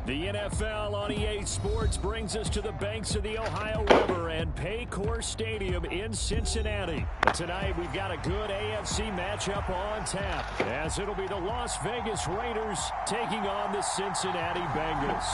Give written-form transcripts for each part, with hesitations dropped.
The NFL on EA Sports brings us to the banks of the Ohio River and Paycor Stadium in Cincinnati. But tonight we've got a good AFC matchup on tap, as it'll be the Las Vegas Raiders taking on the Cincinnati Bengals.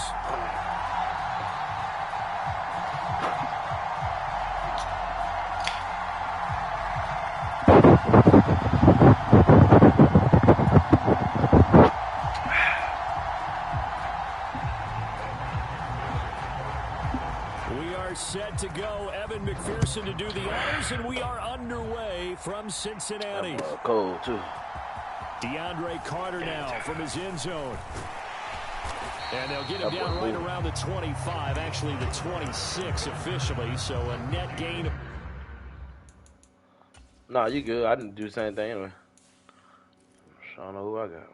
Set to go, Evan McPherson to do the honors, and we are underway from Cincinnati. Cold, too. DeAndre Carter now from his end zone. And they'll get him down right around the 25, actually the 26 officially, so a net gain. Nah, you good. I didn't do the same thing anyway. I don't know who I got.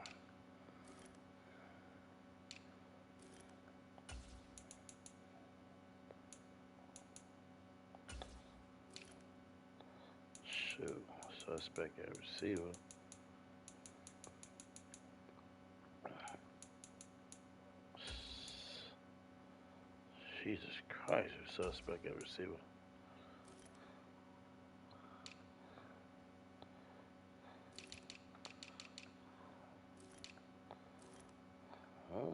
Suspect at receiver. Jesus Christ, suspect at receiver. Huh?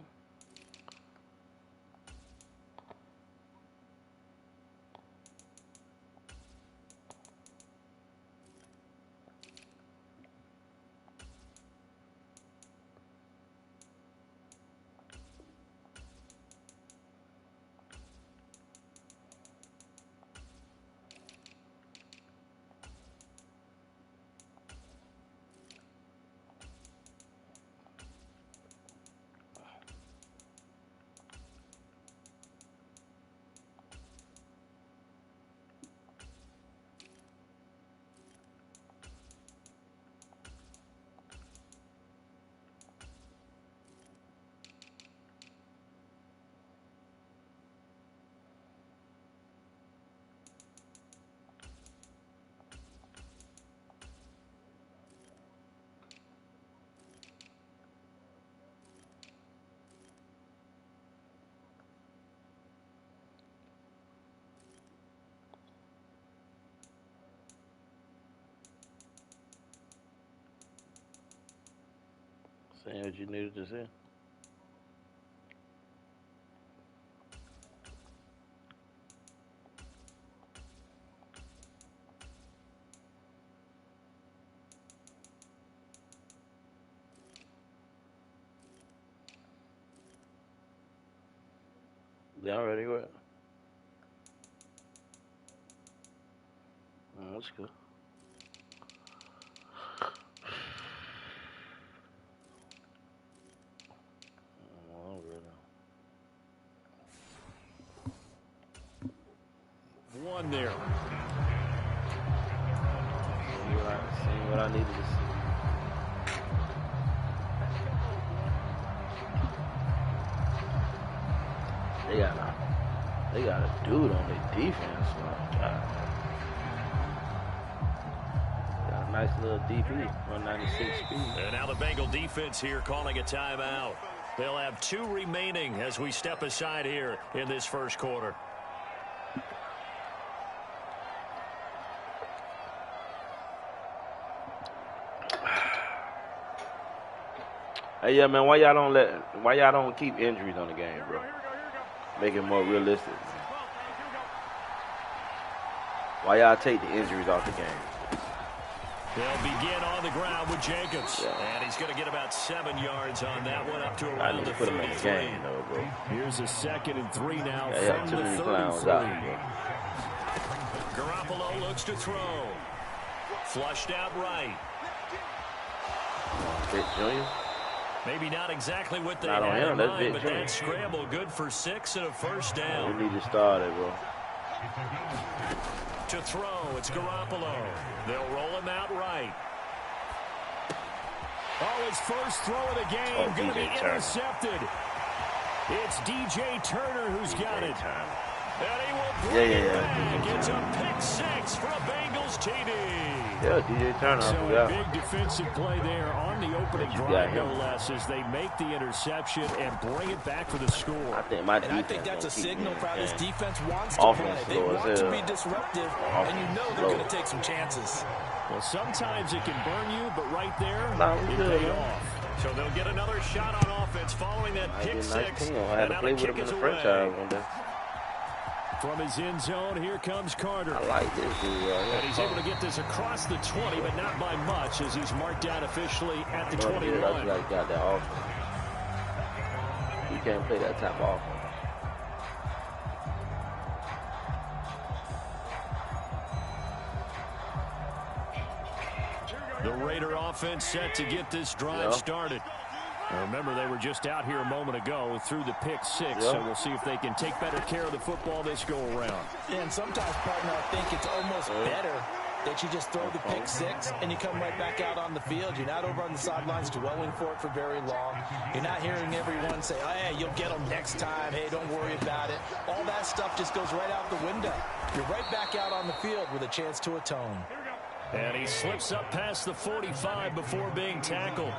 Saying what you needed to say. They already went. That's good. One there. Seeing what I needed to see. They got a dude on their defense. Oh, God. Got a nice little DP, 196 speed. And now the Bengal defense here calling a timeout. They'll have 2 remaining as we step aside here in this first quarter. Hey, yeah, man, why y'all don't keep injuries on the game, bro? Make it more realistic. Why y'all take the injuries off the game? They'll begin on the ground with Jacobs. Yeah. And he's going to get about 7 yards on that one, up to around the 33. Put him in the game, though, bro. Here's a 2nd and 3 now from the 33. Garoppolo looks to throw. Flushed out right. Junior? Maybe not exactly what they had in mind, but that scramble good for 6 and a first down. We need to start it, bro. To throw, it's Garoppolo. They'll roll him out right. Oh, his first throw of the game going to be intercepted. It's DJ Turner who's got it. And he will bring it back. It's a pick 6 for a Bengals TD. Yeah, DJ Turner. So a big defensive play there on the opening drive, no less, as they make the interception and bring it back for the score. I think that's a signal for how this defense wants to play. They want to be disruptive, and you know they're going to take some chances. Well, sometimes it can burn you, but right there, it paid off. So they'll get another shot on offense following that pick six. I had to play with him in the franchise one day. From his end zone, here comes Carter. I like this dude. And he's able to get this across the 20, but not by much, as he's marked down officially at the 21. That's like got that offense. You can't play that type of offense. The Raider offense set to get this drive started. Now remember, they were just out here a moment ago through the pick six, so we'll see if they can take better care of the football this go-around. And sometimes, partner, I think it's almost better that you just throw the pick six and you come right back out on the field. You're not over on the sidelines dwelling for it for very long. You're not hearing everyone say, oh, hey, you'll get them next time. Hey, don't worry about it. All that stuff just goes right out the window. You're right back out on the field with a chance to atone. And he slips up past the 45 before being tackled.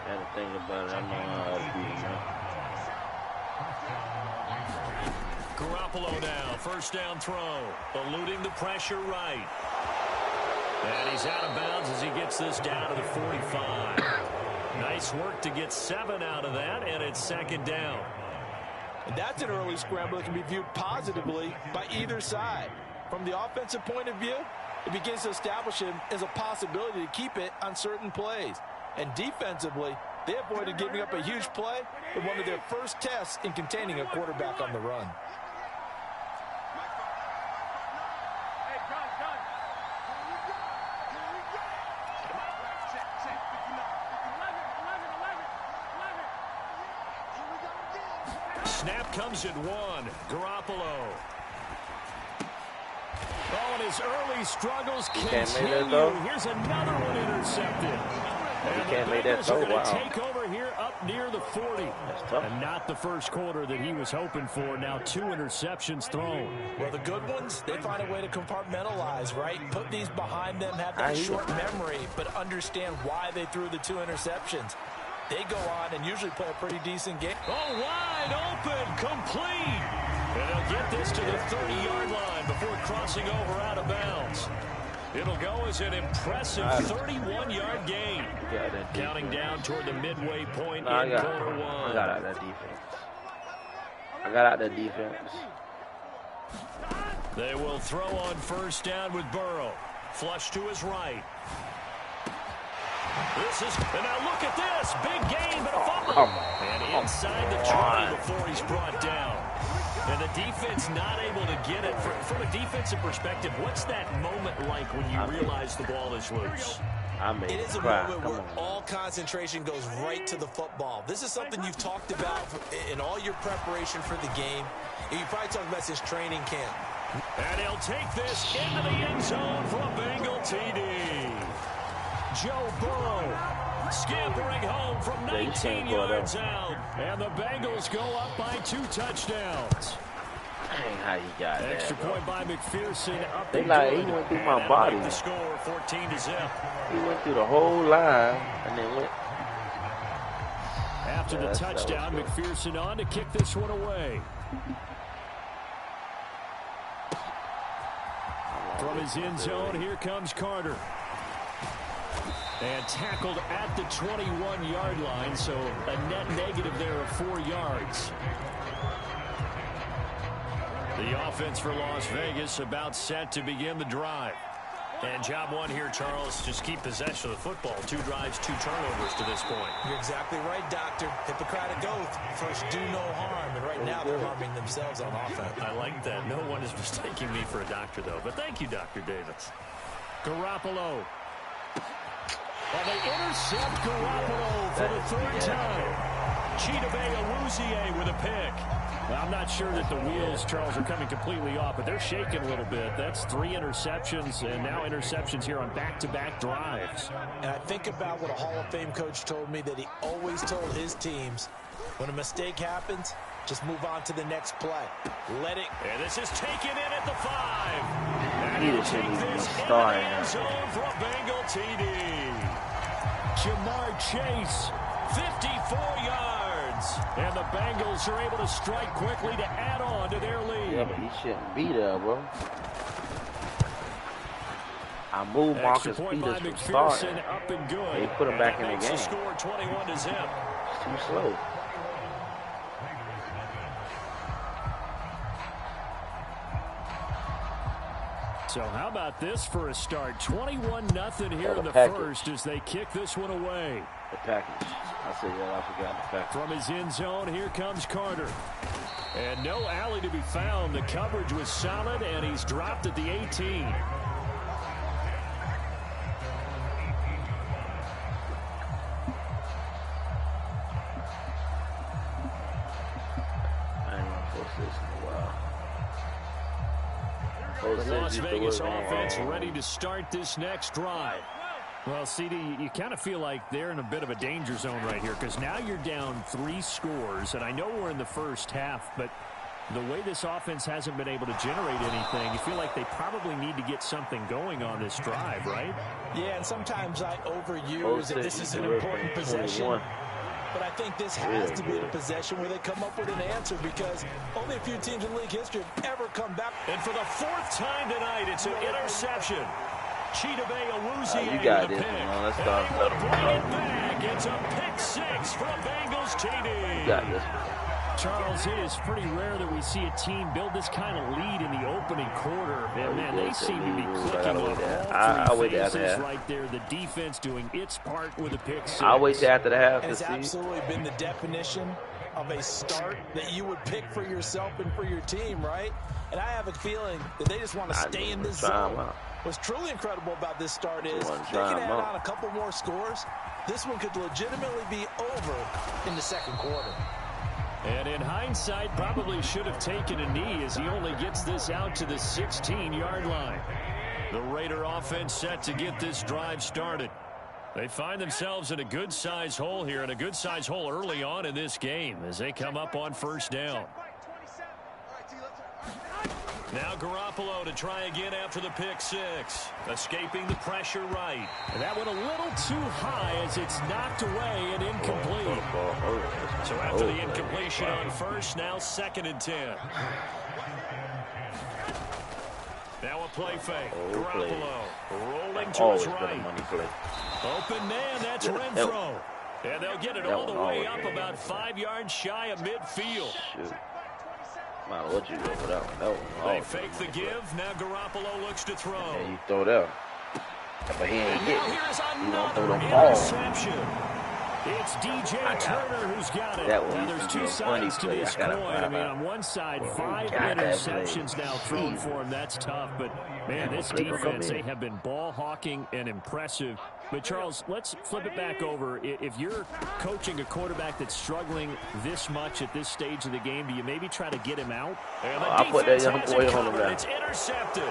I had to think about it. I know how to beat him. Garoppolo now, first down throw, eluding the pressure right. And he's out of bounds as he gets this down to the 45. Nice work to get 7 out of that, and it's second down. And that's an early scramble that can be viewed positively by either side. From the offensive point of view, it begins to establish him as a possibility to keep it on certain plays. And defensively, they avoided giving up a huge play in one of their first tests in containing a quarterback on the run. Snap comes at 1. Garoppolo. Oh, and his early struggles continue. Here's another one intercepted. You can't make that throw. Wow. Take over here up near the 40. That's tough. And not the first quarter that he was hoping for. Now 2 interceptions thrown. Well, the good ones, they find a way to compartmentalize, right? Put these behind them, have that short memory, but understand why they threw the 2 interceptions. They go on and usually play a pretty decent game. Oh, wide open, complete. And they'll get this to the 30-yard line before crossing over out of bounds. It'll go as an impressive 31-yard gain. Counting down toward the midway point in quarter 1. I got out that defense. They will throw on first down with Burrow. Flush to his right. And now look at this. Big gain, but a fumble. And inside the 20 before he's brought down. And the defense not able to get it. From a defensive perspective, what's that moment like when you realize the ball is loose? It is a moment where all concentration goes right to the football. This is something you've talked about in all your preparation for the game. And you probably talked about this training camp. And he'll take this into the end zone for a Bengal TD. Joe Burrow scampering home from 19 yards out. And the Bengals go up by 2 touchdowns. Dang, how he got Extra that, point by McPherson. Up they and like good. He went through my body. The score 14-0. He went through the whole line and then went. After the touchdown, McPherson on to kick this one away. From his end zone, here comes Carter. And tackled at the 21-yard line, so a net negative there of 4 yards. The offense for Las Vegas about set to begin the drive. And job 1 here, Charles, just keep possession of the football. 2 drives, 2 turnovers to this point. You're exactly right, Doctor. Hippocratic oath. First, do no harm. And right now, they're harming themselves on offense. I like that. No one is mistaking me for a doctor, though. But thank you, Dr. Davis. Garoppolo. And they intercept Garoppolo for the 3rd time. Chidobe Awuzie with a pick. Well, I'm not sure that the wheels, Charles, are coming completely off, but they're shaking a little bit. That's 3 interceptions, and now interceptions here on back-to-back drives. And I think about what a Hall of Fame coach told me, that he always told his teams, when a mistake happens, just move on to the next play. Let it. And this is taken in at the 5. And Peter shouldn't even be starting. For a Bengal TD. Jamar Chase, 54 yards. And the Bengals are able to strike quickly to add on to their lead. Yeah, but he shouldn't be there, bro. I moved Marcus Peters from starting. Up and good. They put him back in the game. Score 21-0. It's too slow. So how about this for a start? 21-0 here in the first as they kick this one away. The package. I said that. I forgot the package. From his end zone, here comes Carter. And no alley to be found. The coverage was solid, and he's dropped at the 18. The Las Vegas offense ready to start this next drive. Well, CD, you kind of feel like they're in a bit of a danger zone right here because now you're down 3 scores, and I know we're in the first half, but the way this offense hasn't been able to generate anything, you feel like they probably need to get something going on this drive, right? Yeah, and sometimes I overuse that this is an important possession. But I think this has to be the possession where they come up with an answer because only a few teams in league history have ever come back. And for the 4th time tonight, it's an interception. Chidobe Awuzie you got with a this, pick. man. Let's start. And they will bring it back. It's a pick 6 from Bengals TD. You got this. Charles, it is pretty rare that we see a team build this kind of lead in the opening quarter. And, man, they seem to be clicking off all 3 phases right there. The defense doing its part with a pick 6. I'll wait till after the half to It's see. absolutely been the definition of a start that you would pick for yourself and for your team, right? And I have a feeling that they just want to stay in this zone. What's truly incredible about this start is they can add on a couple more scores. This one could legitimately be over in the second quarter. And in hindsight, probably should have taken a knee as he only gets this out to the 16-yard line. The Raider offense set to get this drive started. They find themselves in a good-sized hole here, and a good-sized hole early on in this game as they come up on first down. Now Garoppolo to try again after the pick 6. Escaping the pressure right. And that went a little too high as it's knocked away and incomplete. So after the incompletion on first, now 2nd and 10. Now a play fake. Garoppolo rolling to his right. Open man, that's Renfro. And they'll get it all the way up about 5 yards shy of midfield. What you do for that one? They fake the give. Now Garoppolo looks to throw. Yeah, you throw that. But he ain't getting it. He don't throw them interception. It's DJ Turner who's got it. Now there's 2 sides to this coin. I mean, on one side, 5 interceptions now thrown for him. That's tough. But, man, this defense, they have been ball hawking and impressive. But, Charles, let's flip it back over. If you're coaching a quarterback that's struggling this much at this stage of the game, do you maybe try to get him out? I'll put that young boy on him now. It's intercepted.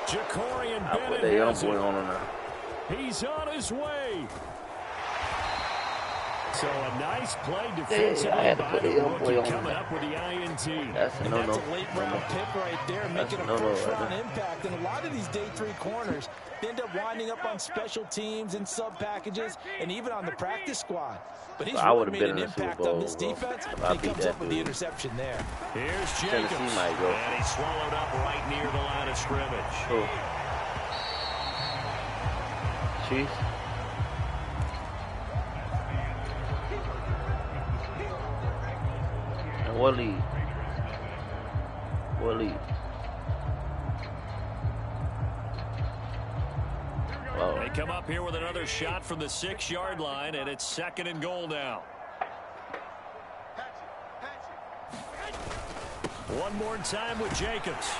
Jacorian I'll put that young boy on him now. He's on his way. So a nice play defensively by the rookie coming up with the INT. That's a late round pick right there, making a first-round impact. And a lot of these day 3 corners end up winding up on special teams and sub packages and even on the practice squad. But he's really made an impact on this defense, and he comes up with the interception there. Here's Jacobs, and he's swallowed up right near the line of scrimmage. Chiefs. And what lead? What lead? They come up here with another shot from the 6-yard line, and it's 2nd and goal now. One more time with Jacobs.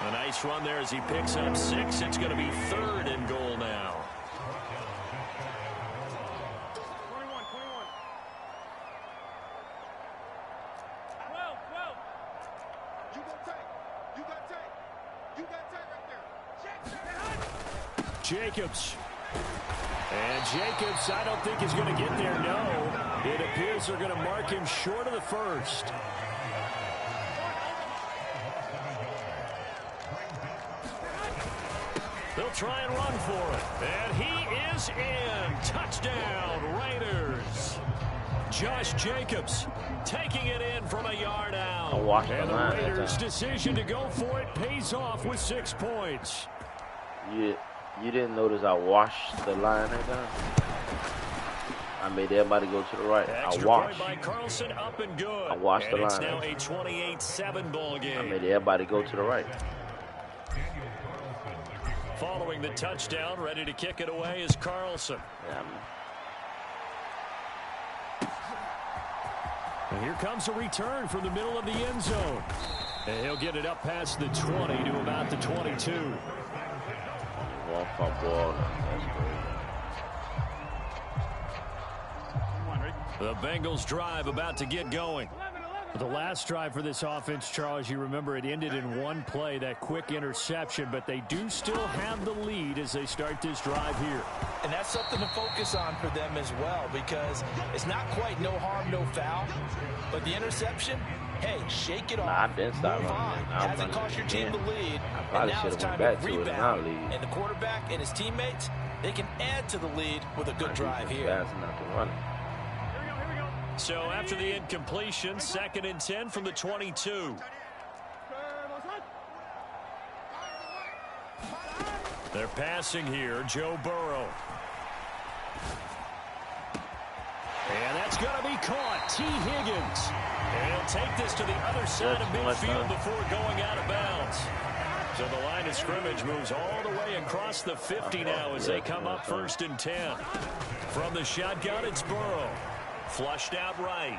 A nice run there as he picks up 6. It's going to be 3rd and goal now. Jacobs. And Jacobs, I don't think is going to get there. No. It appears they're going to mark him short of the first. try and run for it. And he is in. Touchdown, Raiders. Josh Jacobs taking it in from a yard out. And the Raiders' decision to go for it pays off with 6 points. You didn't notice I washed the line that time? I made everybody go to the right. Extra point by Carlson, up and good. I washed the line. It's now a 28-7 ball game. I made everybody go to the right. Following the touchdown, ready to kick it away is Carlson. Yeah, and here comes a return from the middle of the end zone. And he'll get it up past the 20 to about the 22. One fumble. The Bengals drive about to get going. The last drive for this offense, Charles, you remember it ended in one play, that quick interception, but they do still have the lead as they start this drive here. And that's something to focus on for them as well, because it's not quite no harm, no foul, but the interception, hey, shake it off, move on. Hasn't cost your team the lead, and now it's time to rebound. And the quarterback and his teammates, they can add to the lead with a good drive here. So after the incompletion, 2nd and 10 from the 22. They're passing here, Joe Burrow. And that's going to be caught. T. Higgins. And he'll take this to the other side of midfield before going out of bounds. So the line of scrimmage moves all the way across the 50 now as they come up 1st and 10. From the shotgun, it's Burrow. Flushed out right.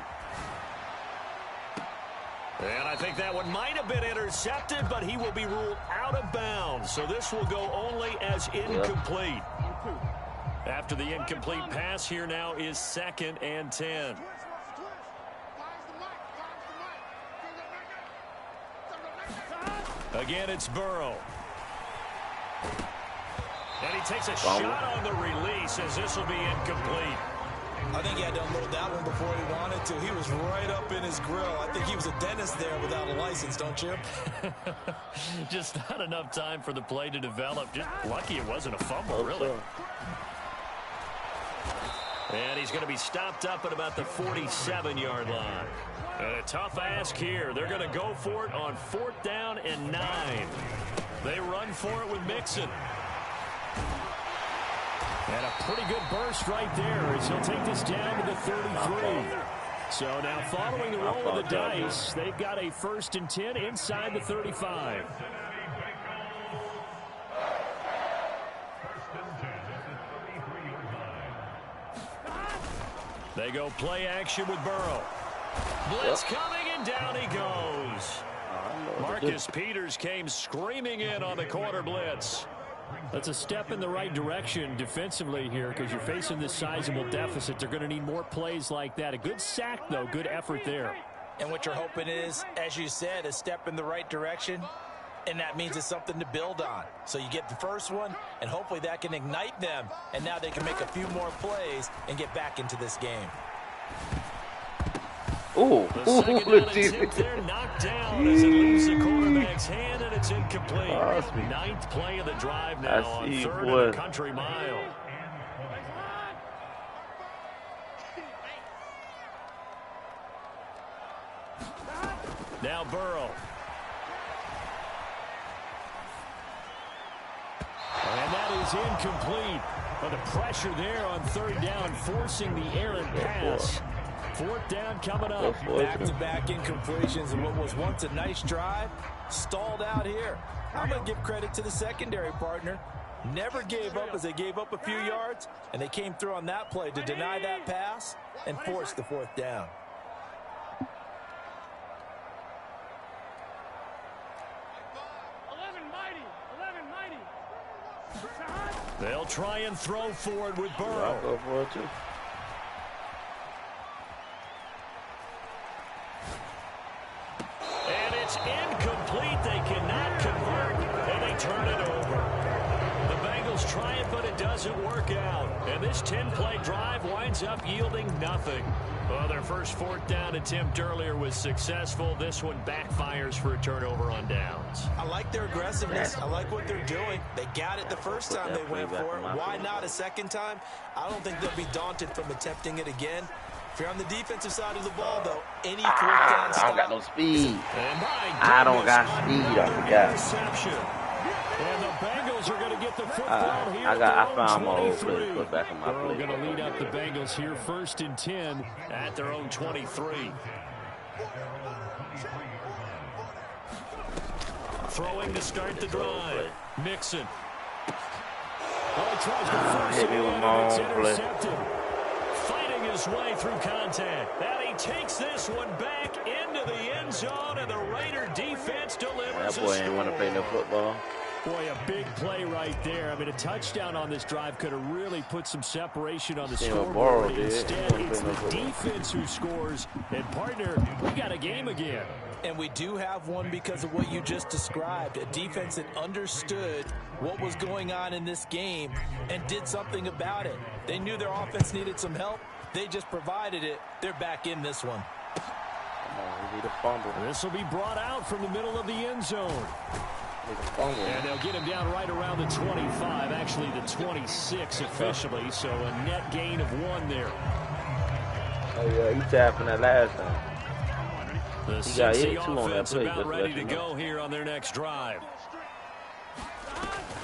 And I think that one might have been intercepted, but he will be ruled out of bounds. So this will go only as incomplete. After the incomplete pass, here now is 2nd and 10. Again, it's Burrow. And he takes a shot on the release as this will be incomplete. I think he had to unload that one before he wanted to. He was right up in his grill. I think he was a dentist there without a license, don't you? Just not enough time for the play to develop. Just lucky it wasn't a fumble, really. And he's going to be stopped up at about the 47-yard line. And a tough ask here. They're going to go for it on 4th down and 9. They run for it with Mixon. And a pretty good burst right there as he'll take this down to the 33. So now following the roll of the dice, they've got a 1st and 10 inside the 35. They go play action with Burrow. Blitz coming, and down he goes. Marcus Peters came screaming in on the corner blitz. That's a step in the right direction defensively here because you're facing this sizable deficit. They're going to need more plays like that. A good sack, though. Good effort there. And what you're hoping is, as you said, a step in the right direction, and that means it's something to build on. So you get the first one, and hopefully that can ignite them, and now they can make a few more plays and get back into this game. Oh, the second down attempt there knocked down as it leaves the quarterback's hand, and it's incomplete. 9th play of the drive now on 3rd and a country mile. Now Burrow. And that is incomplete. But the pressure there on 3rd down, forcing the errant pass. 4th down coming up. Back-to-back incompletions, and what was once a nice drive stalled out here. I'm going to give credit to the secondary partner. Never gave up as they gave up a few yards, and they came through on that play to deny that pass and force the 4th down. They'll try and throw forward with Burrow. I'll go for it too. And it's incomplete. They cannot convert, and they turn it over. The Bengals try it, but it doesn't work out. And this 10-play drive winds up yielding nothing. Well, their first fourth down attempt earlier was successful. This one backfires for a turnover on downs. I like their aggressiveness. I like what they're doing. They got it the first time they went for it. Why not a second time? I don't think they'll be daunted from attempting it again. If you're on the defensive side of the ball, though, any fourth down stop. I don't got no speed. I don't got speed. I forgot. And the Bengals are going to get the football here. I found my old play. Put back in my play. We're going to lead up the Bengals here 1st and 10 at their own 23. Throwing to start the drive. Mixon. Oh, he tries to force it in, and it's intercepted. Fighting his way through contact. And he takes this one back into the end zone, and the Raider defense delivers. That boy ain't want to play no football. Boy, a big play right there. I mean, a touchdown on this drive could have really put some separation on the scoreboard. Instead, it's the defense who scores. And, partner, we got a game again. And we do have one because of what you just described. A defense that understood what was going on in this game and did something about it. They knew their offense needed some help. They just provided it. They're back in this one. We need a fumble. This will be brought out from the middle of the end zone. And they'll get him down right around the 25, actually the 26 officially, so a net gain of 1 there. Oh, yeah, he tapping that last time. The Cincy offense about ready to go here on their next drive.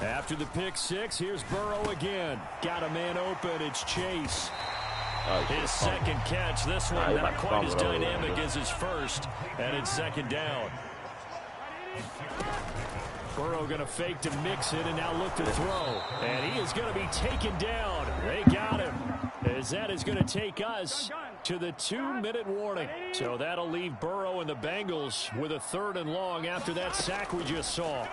After the pick 6, here's Burrow again. Got a man open, it's Chase. His second catch, this one not quite as dynamic as his first, and it's 2nd down. Burrow going to fake to Mixon and now look to throw. And he is going to be taken down. They got him. As that is going to take us to the 2-minute warning. So that'll leave Burrow and the Bengals with a 3rd and long after that sack we just saw.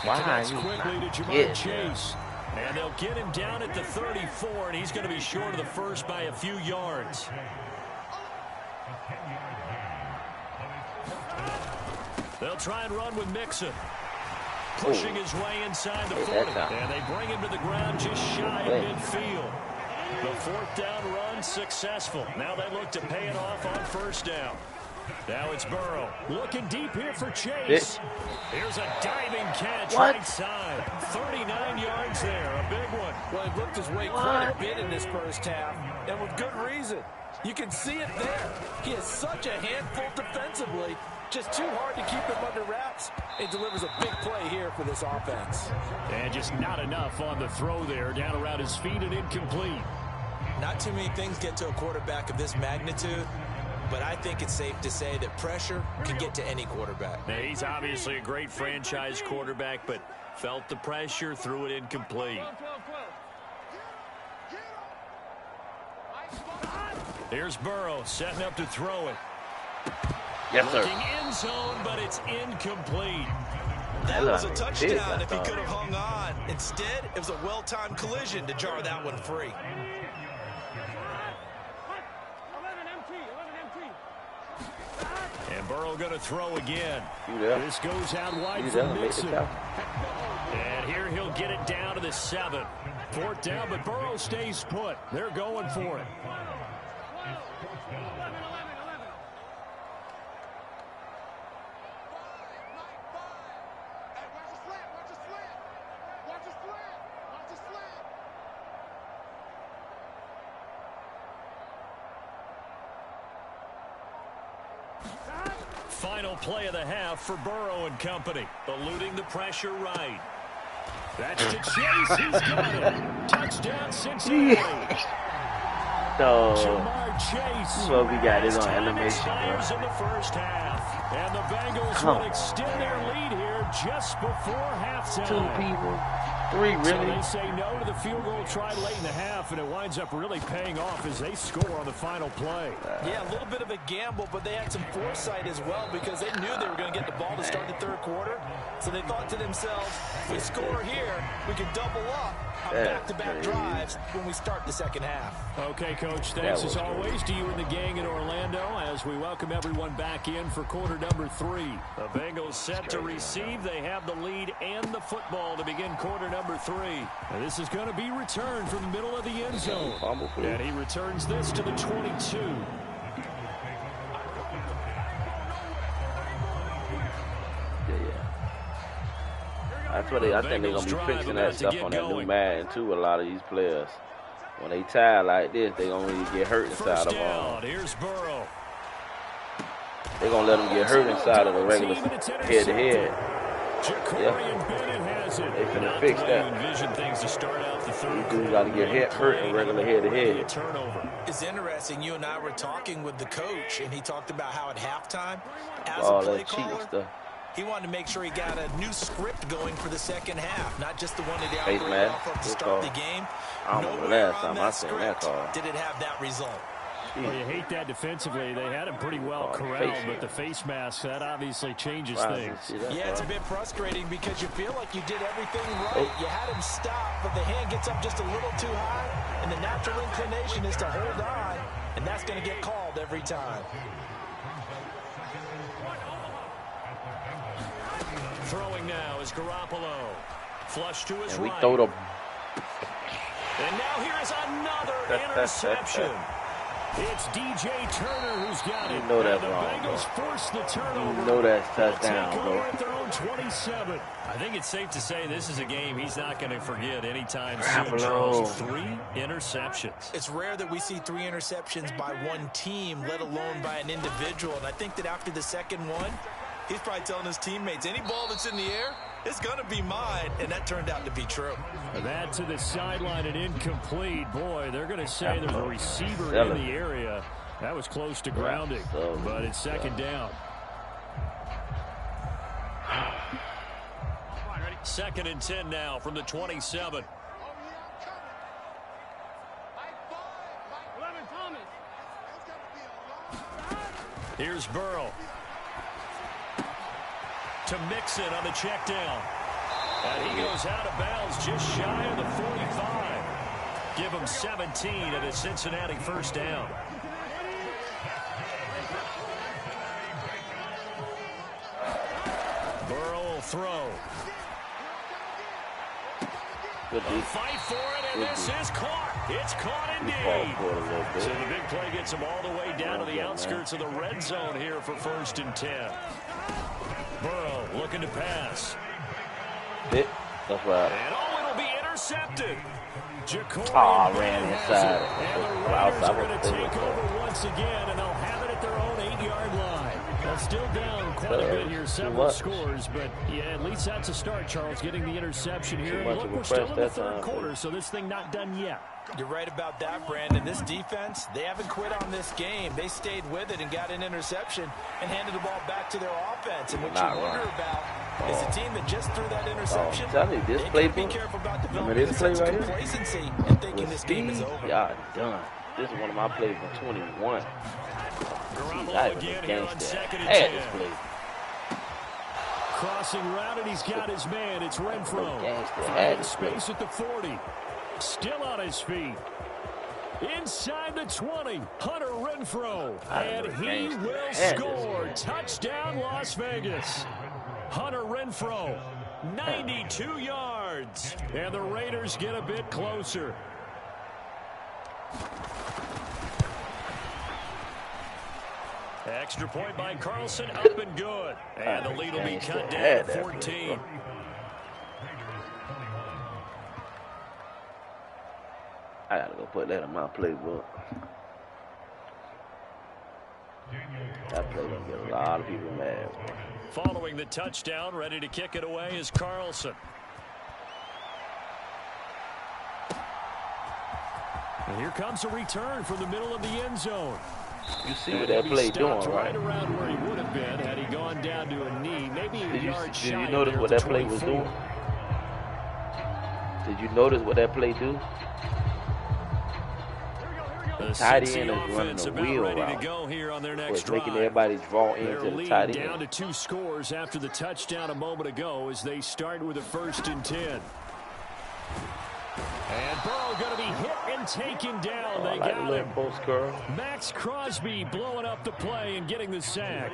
Connects quickly to Jamar Chase. And they'll get him down at the 34, and he's going to be short of the first by a few yards. They'll try and run with Mixon. Pushing his way inside the 40. And they bring him to the ground just shy of midfield. The 4th down run successful. Now they look to pay it off on 1st down. Now it's Burrow. Looking deep here for Chase. Here's a diving catch right side. 39 yards there. A big one. Well, he looked his way quite a bit in this first half. And with good reason. You can see it there. He is such a handful defensively. Just too hard to keep him under wraps. It delivers a big play here for this offense. And just not enough on the throw there. Down around his feet and incomplete. Not too many things get to a quarterback of this magnitude. But I think it's safe to say that pressure can get to any quarterback. Now, he's obviously a great franchise quarterback, but felt the pressure, threw it incomplete. Here's Burrow setting up to throw it. Yes, sir. Looking end zone, but it's incomplete. That was a touchdown if he could have hung on. Instead, it was a well-timed collision to jar that one free. And Burrow going to throw again. This goes out wide for Mixon. And here he'll get it down to the 7. 4th down, but Burrow stays put. They're going for it. Final play of the half for Burrow and company. Eluding the pressure right. That's to Chase. He's got it. Touchdown, Cincinnati. Jamar Chase. Well, we got it on animation, in the first half. And the Bengals will extend their lead here just before halftime. 2 people. 3, really? So they say no to the field goal try late in the half, and it winds up really paying off as they score on the final play. Yeah, a little bit of a gamble, but they had some foresight as well because they knew they were going to get the ball to start the 3rd quarter. So they thought to themselves, if we score here, we can double up on back-to-back drives when we start the 2nd half. Okay, Coach, thanks as always to you and the gang in Orlando as we welcome everyone back in for quarter number 3. The Bengals set to receive. They have the lead and the football to begin quarter number 3. And this is going to be returned from the middle of the end zone. And he returns this to the 22. That's what I think they're going to be fixing that stuff on that new Madden, too, a lot of these players. When they tired like this, they're going to really get hurt inside of them. Here's Burrow. They're going to let them get hurt inside of the regular head-to-head. Yeah. They finna fix that. These dudes got to get hurt in regular head-to-head. It's interesting. You and I were talking with the coach, and he talked about how at halftime, as all a play that cheating caller, stuff. he wanted to make sure he got a new script going for the second half, not just the one that he operated off of to start the game. I don't remember last time I seen that call. Did it have that result? Well, you hate that defensively. They had him pretty well corralled, but the face mask, that obviously changes things. Yeah, it's a bit frustrating because you feel like you did everything right. You had him stop, but the hand gets up just a little too high, and the natural inclination is to hold on, and that's going to get called every time. Throwing now is Garoppolo. Flush to his right. We throw the... And now here is another interception. It's DJ Turner who's got it. You know that's the wrong, Bengals force the turnover. You know that's touchdown, bro. At their own 27. I think it's safe to say this is a game he's not going to forget anytime soon. Charles, 3 interceptions. It's rare that we see 3 interceptions by one team, let alone by an individual. And I think that after the second one, he's probably telling his teammates, any ball that's in the air, it's going to be mine. And that turned out to be true. That to the sideline and incomplete. Boy, they're going to say there's a receiver in the area. That was close to grounding, but it's second down. Second and 10 now from the 27. Here's Burrow. To Mixon on the check down. And he goes out of bounds just shy of the 45. Give him 17 at a Cincinnati first down. Burrow will throw. They'll fight for it, and this is caught. It's caught indeed. So the big play gets him all the way down to the outskirts of the red zone here for first and 10. Burrow looking to pass. That's right. And it'll be intercepted. Ran inside. And the Raiders are going to take over once again, and they'll have it at their own 8-yard line. They're still down quite a bit here, several scores, but yeah, at least that's a start, Charles, getting the interception here. And look, we're still in the third quarter, so this thing not done yet. You're right about that, Brandon. This defense, they haven't quit on this game. They stayed with it and got an interception and handed the ball back to their offense. And what you wonder about is a team that just threw that interception. This play, be careful about developing a sense of complacency and thinking this game is over. Yeah, done. This is one of my plays from 21. Garoppolo again here on second and 10. Crossing route, and he's got his man. It's Renfro. Finding space at the 40. Still on his feet. Inside the 20, Hunter Renfro. And he will score. Touchdown, Las Vegas. Hunter Renfro, 92 yards. And the Raiders get a bit closer. Extra point by Carlson, up and good. And the lead will be cut down to 14. I gotta go put that in my playbook. That play gonna get a lot of people mad. Following the touchdown, ready to kick it away is Carlson. And here comes a return from the middle of the end zone. You see what that play doing, right around where he would have been had he gone down to a knee, maybe a yard shy. Did you notice what that play was doing? Did you notice what that play do? The tight end is running the wheel route. It's making everybody draw into the tight end. Down to 2 scores after the touchdown a moment ago as they start with a first and 10. And Burrow going to be hit and taken down. They got him. Max Crosby blowing up the play and getting the sack.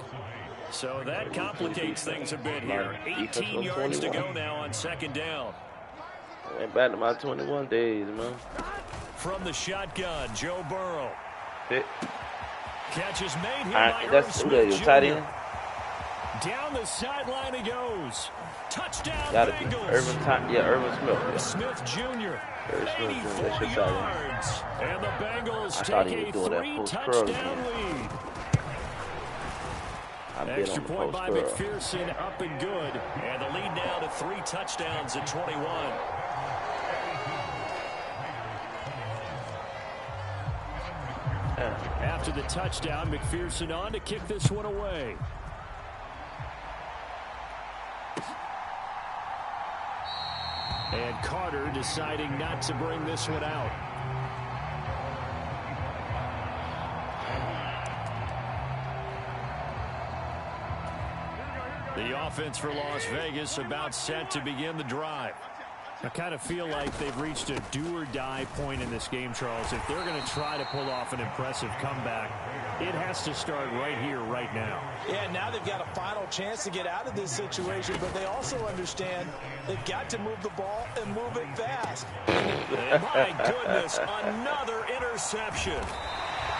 So that complicates things a bit here. 18 yards to go now on second down. I went back to my 21 days, man. From the shotgun, Joe Burrow. Hit. Catch is made here by That's who that is, Jr. tight end? Down the sideline he goes. Touchdown, Gotta Bengals. be Irvin Smith. Yeah. Smith Jr. Irvin Smith Jr. That's your tight yards. And the Bengals take a 3-touchdown lead. Extra point by McPherson, up and good. And the lead now to 3 touchdowns at 21. After the touchdown, McPherson on to kick this one away. And Carter deciding not to bring this one out. The offense for Las Vegas about set to begin the drive. I kind of feel like they've reached a do-or-die point in this game, Charles. If they're going to try to pull off an impressive comeback, it has to start right here, right now. Yeah, now they've got a final chance to get out of this situation, but they also understand they've got to move the ball and move it fast. And my goodness, another interception.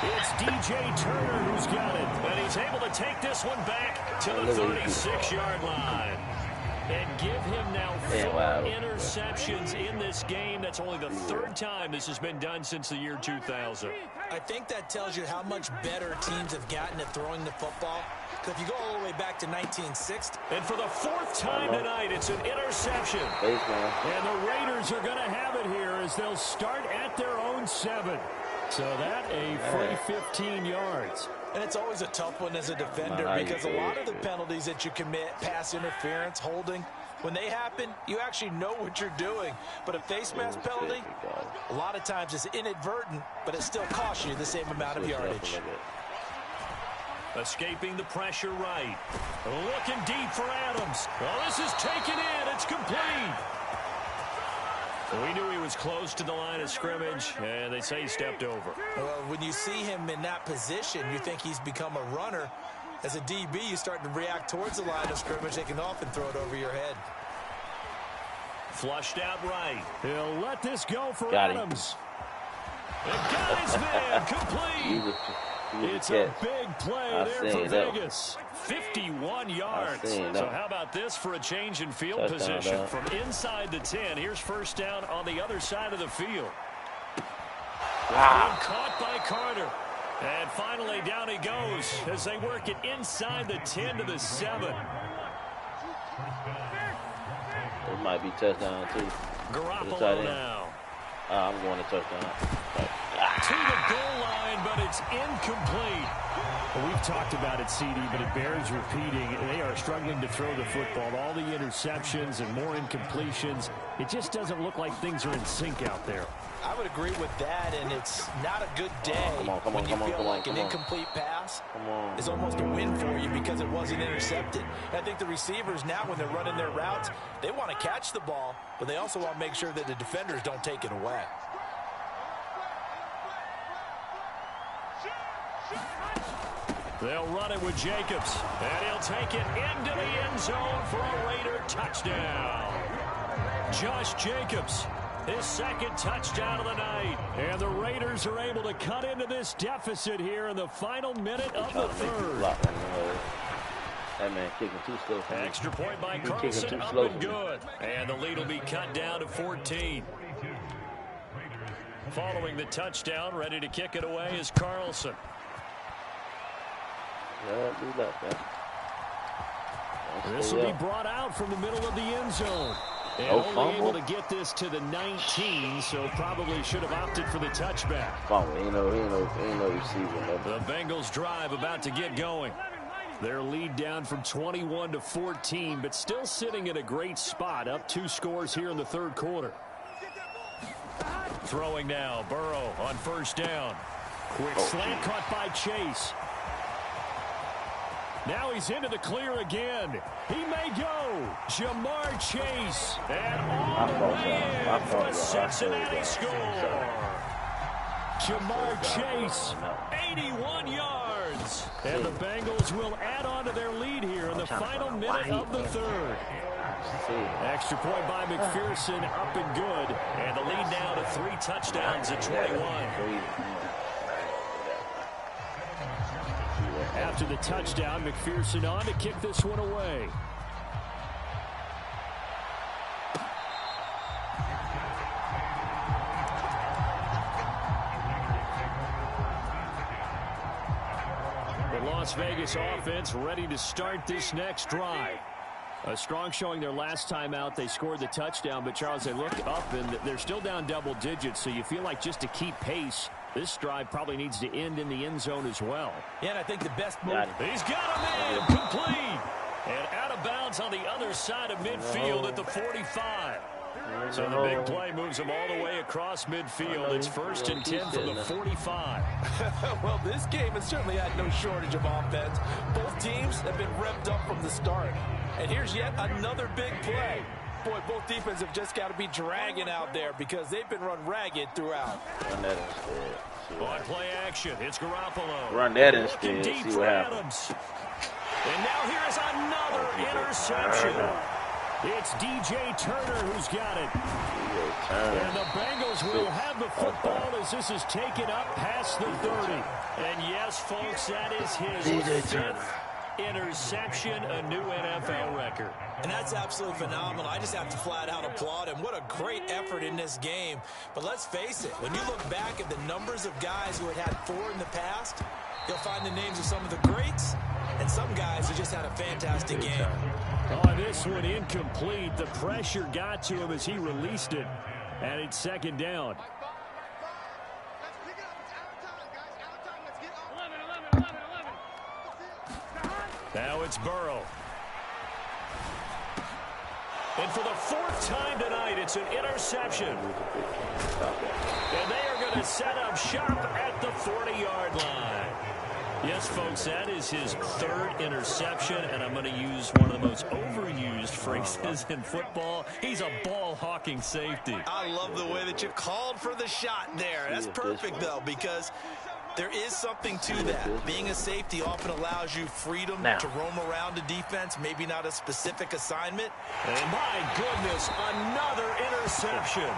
It's DJ Turner who's got it, and he's able to take this one back to the 36-yard line. And give him now 4 interceptions in this game. That's only the 3rd time this has been done since the year 2000. I think that tells you how much better teams have gotten at throwing the football. Because if you go all the way back to 1960. And for the 4th time tonight, it's an interception. And the Raiders are going to have it here as they'll start at their own 7. So that a free 15 yards. And it's always a tough one as a defender because a lot of the penalties that you commit, pass interference, holding, when they happen, you actually know what you're doing. But a face mask penalty, a lot of times it's inadvertent, but it still costs you the same amount of yardage. Escaping the pressure right. Looking deep for Adams. Oh, this is taken in. It's complete. We knew he was close to the line of scrimmage, and they say he stepped over. Well, when you see him in that position, you think he's become a runner. As a DB, you start to react towards the line of scrimmage. They can often throw it over your head. Flushed out right. He'll let this go for Got Adams. And got his man complete. It's a big play there for Vegas. 51 yards. So how about this for a change in field position? From inside the 10, here's first down on the other side of the field. Caught by Carter. And finally down he goes as they work it inside the 10 to the 7. It might be touchdown too. Garoppolo now. I'm going to touchdown. To the goal line, but it's incomplete. Well, we've talked about it, CD, but it bears repeating. They are struggling to throw the football. All the interceptions and more incompletions. It just doesn't look like things are in sync out there. I would agree with that, and it's not a good day when you feel like an incomplete pass is almost a win for you because it wasn't intercepted. And I think the receivers now, when they're running their routes, they want to catch the ball, but they also want to make sure that the defenders don't take it away. They'll run it with Jacobs, and he'll take it into the end zone for a Raider touchdown. Josh Jacobs, his 2nd touchdown of the night. And the Raiders are able to cut into this deficit here in the final minute of the 3rd. That man kicking too slow for me. Extra point by Carlson, up and good. And the lead will be cut down to 14. Following the touchdown, ready to kick it away is Carlson. This will be brought out from the middle of the end zone. And only able to get this to the 19, so probably should have opted for the touchback. Ain't no receiver. The Bengals drive about to get going. Their lead down from 21 to 14, but still sitting in a great spot, up 2 scores here in the 3rd quarter. Throwing now, Burrow on first down. Quick slant caught by Chase. Now he's into the clear again. He may go. Jamar Chase. And all the way in for a Cincinnati score. Jamar Chase, 81 yards. yards. And the Bengals will add on to their lead here in the final minute of the third. Extra point by McPherson, up and good. And the lead now to 3 touchdowns at 21. After the touchdown, McPherson on to kick this one away. The Las Vegas offense ready to start this next drive. A strong showing their last time out. They scored the touchdown, but Charles, they look up and they're still down double digits, so you feel like just to keep pace, this drive probably needs to end in the end zone as well. Yeah, and I think the best move. He's got him in, complete. And out of bounds on the other side of midfield at the 45. So the big play moves him all the way across midfield. It's 1st and 10 from the 45. Well, this game has certainly had no shortage of offense. Both teams have been revved up from the start. And here's yet another big play. Boy, both defenses have just got to be dragging out there because they've been run ragged throughout. Run that instead. On play action, it's Garoppolo. Run that instead. See what happens. And now here is another interception. It's DJ Turner who's got it. And the Bengals will have the football as this is taken up past the 30. And yes, folks, that is his 5th interception, a new NFL record. And that's absolutely phenomenal. I just have to flat out applaud him. What a great effort in this game. But let's face it, when you look back at the numbers of guys who had 4 in the past, you'll find the names of some of the greats and some guys who just had a fantastic game. Oh, this one incomplete. The pressure got to him as he released it. And it's 2nd down. Now it's Burrow. And for the 4th time tonight, it's an interception. And they are going to set up shop at the 40-yard line. Yes, folks, that is his 3rd interception, and I'm going to use one of the most overused phrases in football. He's a ball-hawking safety. I love the way that you called for the shot there. That's perfect, though, because there is something to that. Being a safety often allows you freedom to roam around the defense, maybe not a specific assignment. And my goodness, another interception.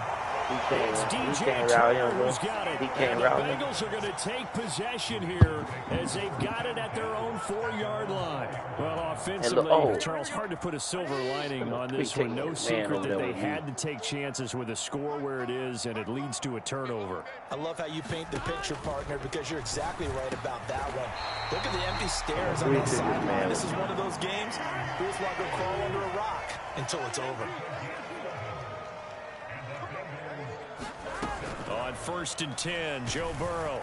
It's DJ Turner who's got it. And the Bengals are going to take possession here as they've got it at their own 4-yard line. Well, offensively, Charles, hard to put a silver lining on this one. No secret that they had to take chances with a score where it is, and it leads to a turnover. I love how you paint the picture, partner, because you're exactly right about that one. Look at the empty stairs on that sideline. This is one of those games you just want to go crawl under a rock until it's over. On 1st and 10, Joe Burrow.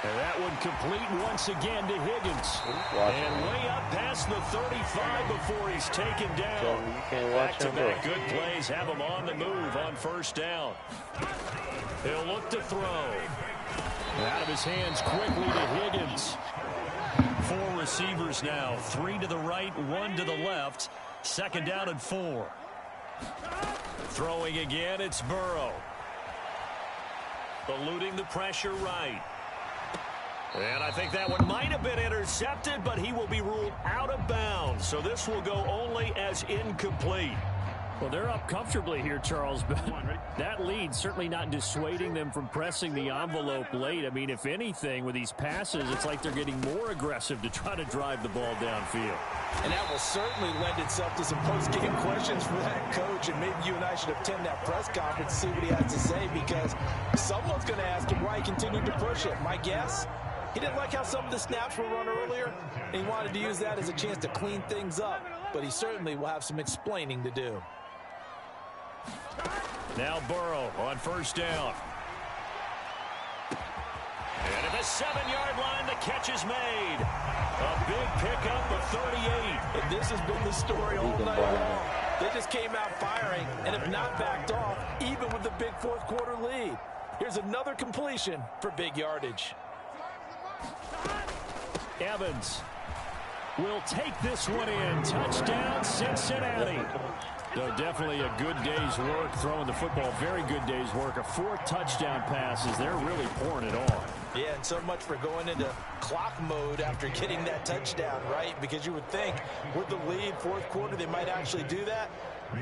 And that one complete once again to Higgins. And way up past the 35 before he's taken down. Back-to-back good plays have him on the move on 1st down. He'll look to throw. Out of his hands quickly to Higgins. 4 receivers now. 3 to the right, 1 to the left. 2nd down and 4. Throwing again, it's Burrow. Eluding the pressure right. And I think that one might have been intercepted, but he will be ruled out of bounds. So this will go only as incomplete. Well, they're up comfortably here, Charles, but that lead certainly not dissuading them from pressing the envelope late. I mean, if anything, with these passes, it's like they're getting more aggressive to try to drive the ball downfield. And that will certainly lend itself to some post-game questions for that coach, and maybe you and I should attend that press conference to see what he has to say, because someone's going to ask him why he continued to push it. My guess, he didn't like how some of the snaps were run earlier, and he wanted to use that as a chance to clean things up, but he certainly will have some explaining to do. Now Burrow on 1st down. And at the 7-yard line, the catch is made. A big pickup of 38. And this has been the story all night long. They just came out firing and have not backed off, even with the big 4th quarter lead. Here's another completion for big yardage. Evans will take this one in. Touchdown, Cincinnati. So definitely a good day's work throwing the football. Very good day's work. A 4th touchdown passes. They're really pouring it on. Yeah, and so much for going into clock mode after getting that touchdown, right? Because you would think with the lead, fourth quarter, they might actually do that.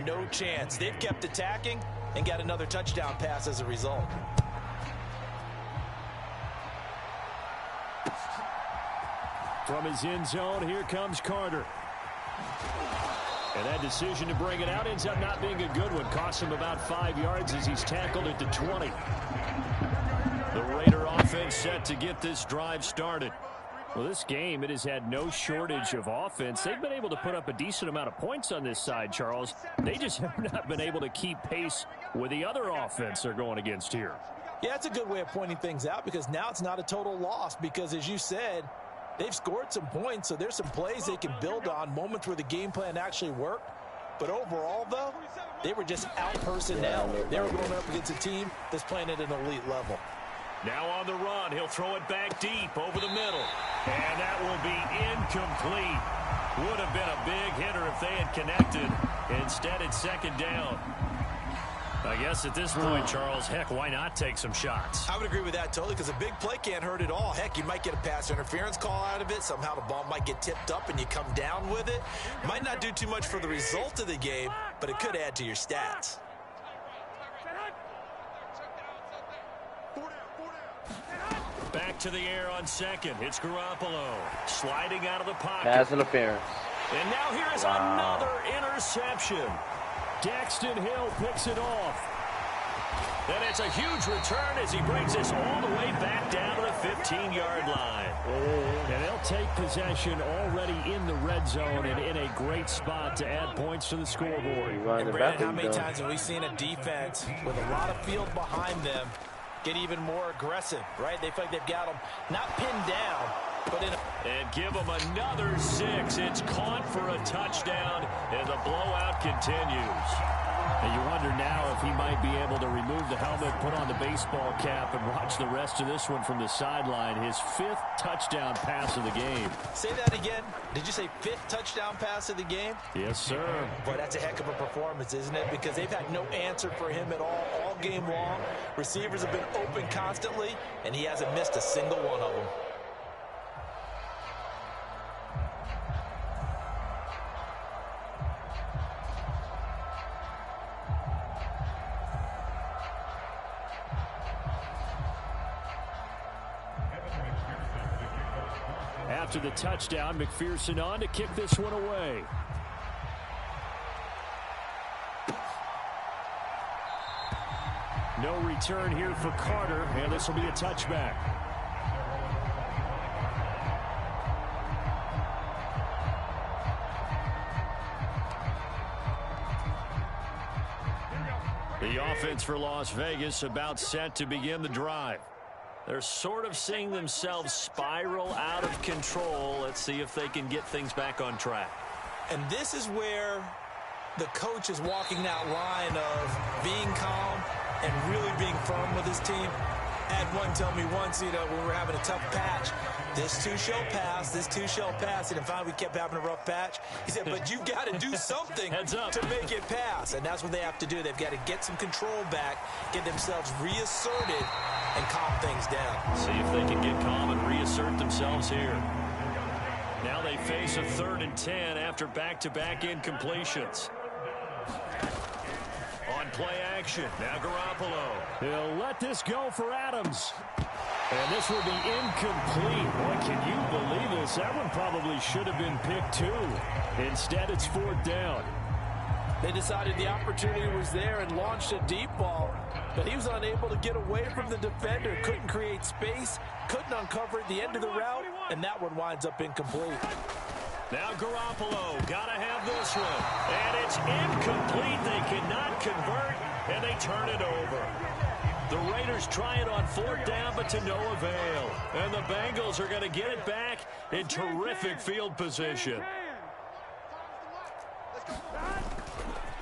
No chance. They've kept attacking and got another touchdown pass as a result. From his end zone, here comes Carter. And that decision to bring it out ends up not being a good one. Costs him about 5 yards as he's tackled at the 20. The Raider offense set to get this drive started. Well, this game, it has had no shortage of offense. They've been able to put up a decent amount of points on this side, Charles. They just have not been able to keep pace with the other offense they're going against here. Yeah, that's a good way of pointing things out because now it's not a total loss because, as you said, they've scored some points, so there's some plays they can build on, moments where the game plan actually worked. But overall, though, they were just out-personnel. They were going up against a team that's playing at an elite level. Now on the run, he'll throw it back deep over the middle. And that will be incomplete. Would have been a big hitter if they had connected. Instead, it's second down. I guess at this point, Charles, heck, why not take some shots? I would agree with that totally because a big play can't hurt at all. Heck, you might get a pass interference call out of it. Somehow the ball might get tipped up and you come down with it. Might not do too much for the result of the game, but it could add to your stats. Back to the air on second. It's Garoppolo sliding out of the pocket. Pass interference. And now here is another interception. Daxton Hill picks it off. And it's a huge return as he brings this all the way back down to the 15-yard line. And they'll take possession already in the red zone and in a great spot to add points to the scoreboard. And Brandon, how many times have we seen a defense with a lot of field behind them get even more aggressive, right? They feel like they've got them not pinned down, but in a... And give them another 6. It's caught for a touchdown, and the blowout continues. And you wonder now if he might be able to remove the helmet, put on the baseball cap, and watch the rest of this one from the sideline. His 5th touchdown pass of the game. Say that again. Did you say 5th touchdown pass of the game? Yes, sir. Boy, that's a heck of a performance, isn't it? Because they've had no answer for him at all game long. Receivers have been open constantly, and he hasn't missed a single one of them. After the touchdown, McPherson on to kick this one away. No return here for Carter, and this will be a touchback. The offense for Las Vegas about set to begin the drive. They're sort of seeing themselves spiral out of control. Let's see if they can get things back on track. And this is where the coach is walking that line of being calm and really being firm with his team. I had one tell me once, when we were having a tough patch, this too shall pass, this too shall pass. And finally we kept having a rough patch. He said, but you've got to do something to make it pass. And that's what they have to do. They've got to get some control back, get themselves reasserted, and calm things down. See if they can get calm and reassert themselves here. Now they face a 3rd and 10 after back-to-back incompletions. On play action, now Garoppolo. He'll let this go for Adams. And this will be incomplete. Boy, can you believe this? That one probably should have been picked too. Instead, it's 4th down. They decided the opportunity was there and launched a deep ball, but he was unable to get away from the defender, couldn't create space, couldn't uncover at the end of the route, and that one winds up incomplete. Now Garoppolo, gotta have this one. And it's incomplete. They cannot convert, and they turn it over. The Raiders try it on 4th down, but to no avail. And the Bengals are going to get it back in terrific field position.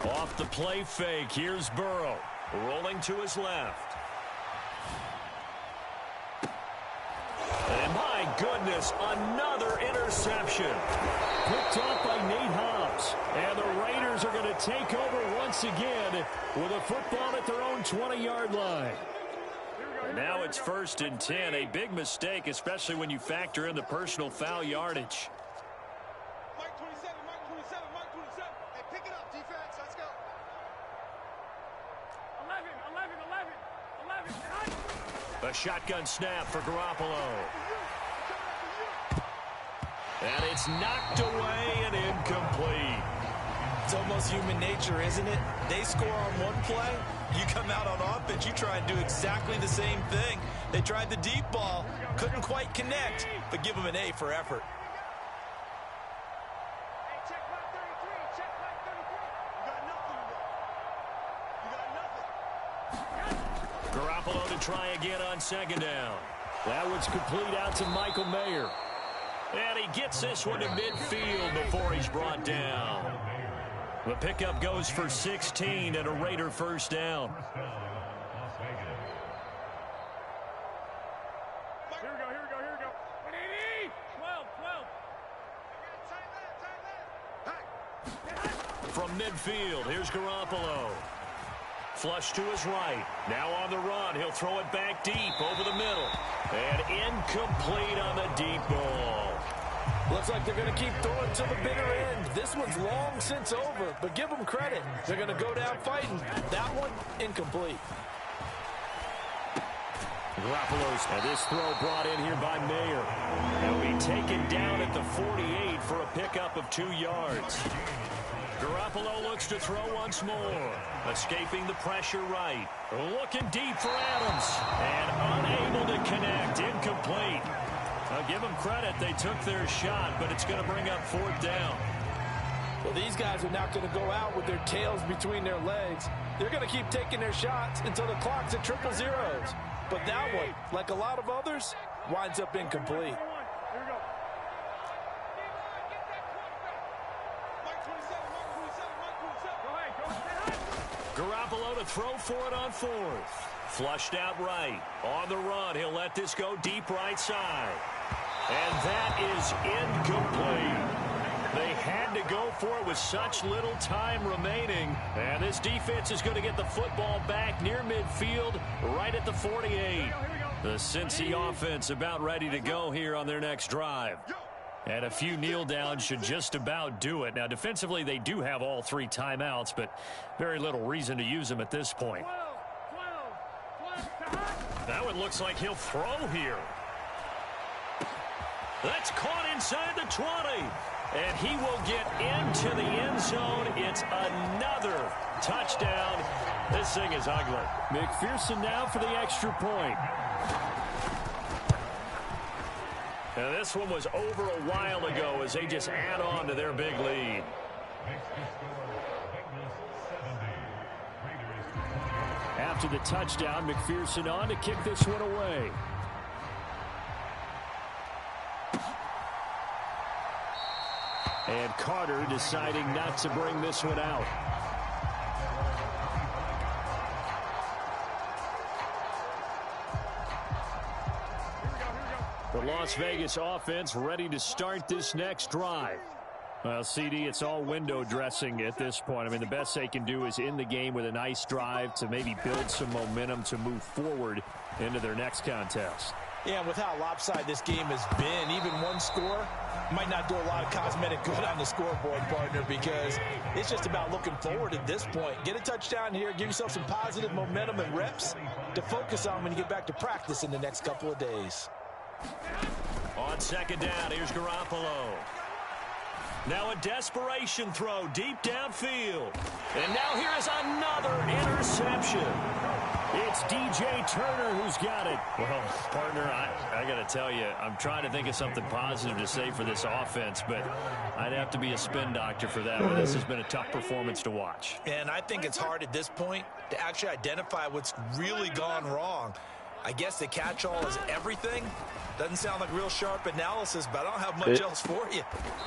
Off the play fake, here's Burrow, rolling to his left. And my goodness, another interception. Picked off by Nate Hobbs. And the Raiders are going to take over once again with a football at their own 20-yard line. Now it's 1st and 10. A big mistake, especially when you factor in the personal foul yardage. Mike 27, Mike 27, Mike 27. Hey, pick it up, defense. Let's go. 11. A shotgun snap for Garoppolo. And it's knocked away and incomplete. It's almost human nature, isn't it? They score on one play, you come out on offense, you try and do exactly the same thing. They tried the deep ball, couldn't quite connect, but give them an A for effort. Hey, check back 33. Check back 33. You got nothing, bro. You got nothing. Garoppolo to try again on 2nd down. That one's complete out to Michael Mayer. And he gets this one to midfield before he's brought down. The pickup goes for 16 and a Raider 1st down. Here we go. 12. From midfield, here's Garoppolo. Flush to his right. Now on the run. He'll throw it back deep over the middle. And incomplete on the deep ball. Looks like they're going to keep throwing to the bitter end. This one's long since over, but give them credit. They're going to go down fighting. That one, incomplete. Garoppolo's, and this throw brought in here by Mayer. He'll be taken down at the 48 for a pickup of 2 yards. Garoppolo looks to throw once more. Escaping the pressure right. Looking deep for Adams. And unable to connect. Incomplete. I'll give them credit. They took their shot, but it's going to bring up 4th down. Well, these guys are not going to go out with their tails between their legs. They're going to keep taking their shots until the clock's at 000. But that one, like a lot of others, winds up incomplete. Garoppolo to throw for it on 4th. Flushed out right. On the run, he'll let this go deep right side. And that is incomplete. They had to go for it with such little time remaining. And this defense is going to get the football back near midfield, right at the 48. The Cincy offense about ready to go here on their next drive. And a few kneel downs should just about do it. Now, defensively, they do have all 3 timeouts, but very little reason to use them at this point. That one looks like he'll throw here. That's caught inside the 20. And he will get into the end zone. It's another touchdown. This thing is ugly. McPherson now for the extra point. Now this one was over a while ago as they just add on to their big lead. After the touchdown, McPherson on to kick this one away. And Carter deciding not to bring this one out. The Las Vegas offense ready to start this next drive. Well, CD, it's all window dressing at this point. I mean, the best they can do is in the game with a nice drive to maybe build some momentum to move forward into their next contest. Yeah, and with how lopsided this game has been, even one score might not do a lot of cosmetic good on the scoreboard, partner, because it's just about looking forward at this point. Get a touchdown here, give yourself some positive momentum and reps to focus on when you get back to practice in the next couple of days. On 2nd down, here's Garoppolo. Now a desperation throw deep downfield. And now here is another interception. It's DJ Turner who's got it. Well, partner, I got to tell you, I'm trying to think of something positive to say for this offense, but I'd have to be a spin doctor for that. But this has been a tough performance to watch. And I think it's hard at this point to actually identify what's really gone wrong. I guess the catch-all is everything. Doesn't sound like real sharp analysis, but I don't have much else for you.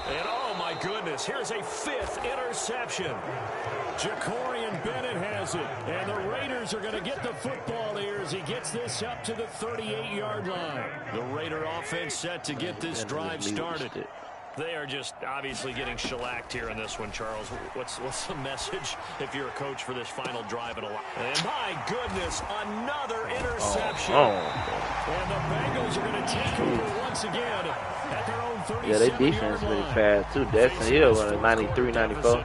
And oh my goodness, here's a 5th interception. Jacorian Bennett has it, and the Raiders are going to get the football here as he gets this up to the 38-yard line. The Raider offense set to get this drive started. They are just obviously getting shellacked here in this one, Charles. What's the message if you're a coach for this final drive? And my goodness, another interception. And the Bengals are going to take over once again at their own 37-yard line. Yeah, their defense is really fast, too. Destin Hill running 93, 94.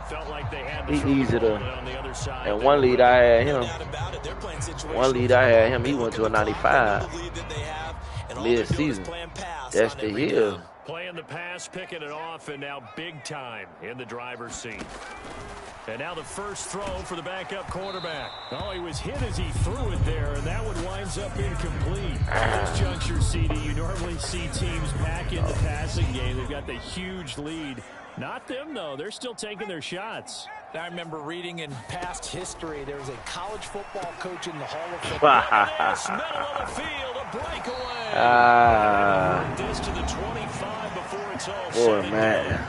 He easy to. And one lead I had him. He went to a 95 mid-season. Destin Hill. Playing the pass, picking it off, and now big time in the driver's seat. And now the first throw for the backup quarterback. Oh, he was hit as he threw it there, and that one winds up incomplete. At this juncture, CD, you normally see teams pack in the passing game. They've got the huge lead. Not them, though. They're still taking their shots. I remember reading in past history, there was a college football coach in the Hall of Fame. Middle of the field, a breakaway. This to the 25 before it's all said and done.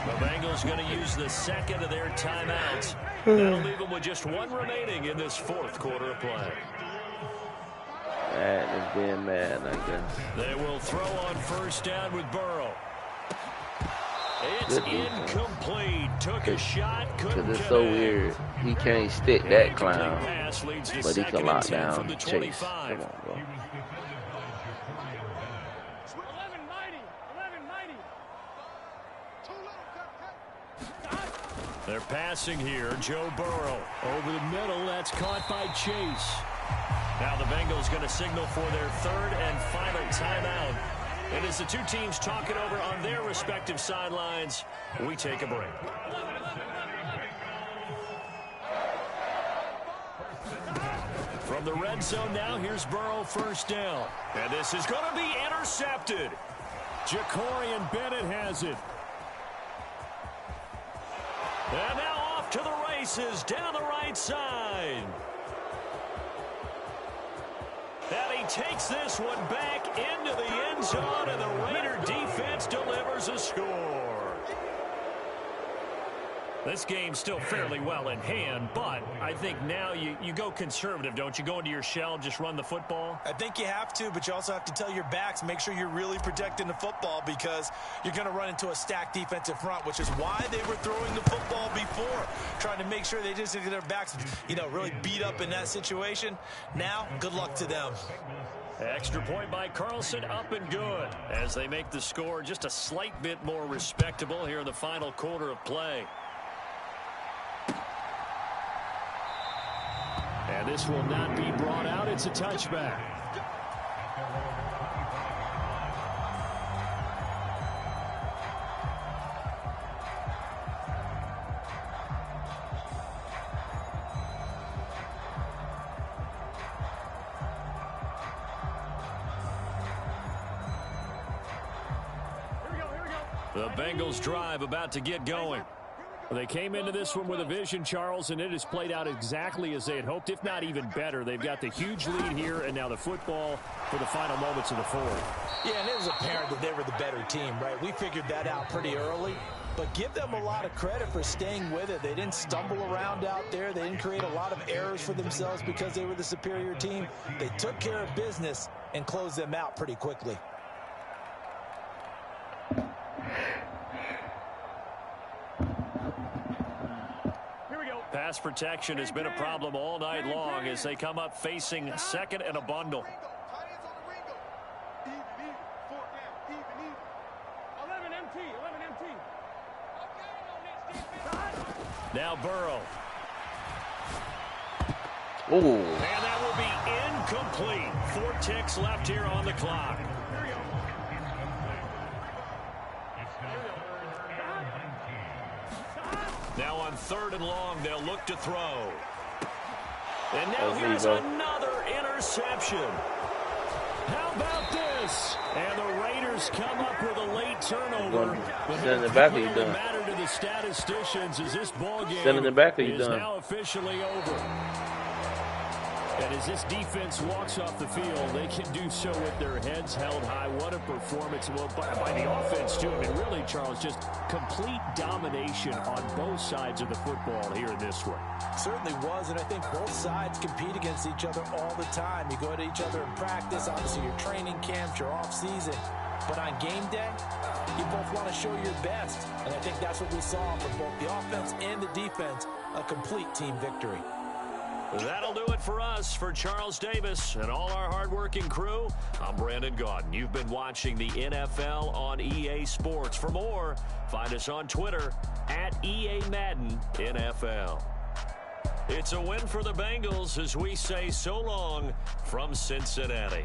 The Bengals going to use the second of their timeouts. That'll leave them with just one remaining in this fourth quarter of play. Mad is being mad, I guess. They will throw on first down with Burrow. It's incomplete. Took a shot, couldn't Because it's so weird. He can't stick that clown, but he can lock down Chase. Come on, bro. They're passing here. Joe Burrow over the middle. That's caught by Chase. Now the Bengals going to signal for their third and final timeout. And as the two teams talk it over on their respective sidelines, we take a break. From the red zone now, here's Burrow first down. And this is going to be intercepted. Jacorian Bennett has it. And now off to the races down the right side. And he takes this one back into the end zone, and the Raider defense delivers a score. This game's still fairly well in hand, but I think now you go conservative, don't you? Go into your shell, just run the football? I think you have to, but you also have to tell your backs, make sure you're really protecting the football because you're going to run into a stacked defensive front, which is why they were throwing the football before, trying to make sure they just get their backs, really beat up in that situation. Now, good luck to them. Extra point by Carlson, up and good, as they make the score just a slight bit more respectable here in the final quarter of play. And this will not be brought out. It's a touchback. The Bengals drive about to get going. They came into this one with a vision, Charles, and it has played out exactly as they had hoped, if not even better. They've got the huge lead here, and now the football for the final moments of the fourth. Yeah, and it was apparent that they were the better team, right? We figured that out pretty early, but give them a lot of credit for staying with it. They didn't stumble around out there. They didn't create a lot of errors for themselves because they were the superior team. They took care of business and closed them out pretty quickly. Pass protection has been a problem all night long as they come up facing second and a bundle. Now Burrow. Ooh. And that will be incomplete. 4 ticks left here on the clock. Now on 3rd and long, they'll look to throw. And now here's another interception. How about this? And the Raiders come up with a late turnover. Send it back, are you done? Matter to the statisticians is this ball game Send it back, are you is done? now officially over. And as this defense walks off the field, they can do so with their heads held high. What a performance by the offense, too. I mean, really, Charles, just complete domination on both sides of the football here in this one. Certainly was, and I think both sides compete against each other all the time. You go to each other in practice, obviously your training camps, your off season. But on game day, you both want to show your best. And I think that's what we saw from both the offense and the defense, a complete team victory. That'll do it for us. For Charles Davis and all our hardworking crew, I'm Brandon Gaudin. You've been watching the NFL on EA Sports. For more, find us on Twitter at EA Madden NFL. It's a win for the Bengals as we say so long from Cincinnati.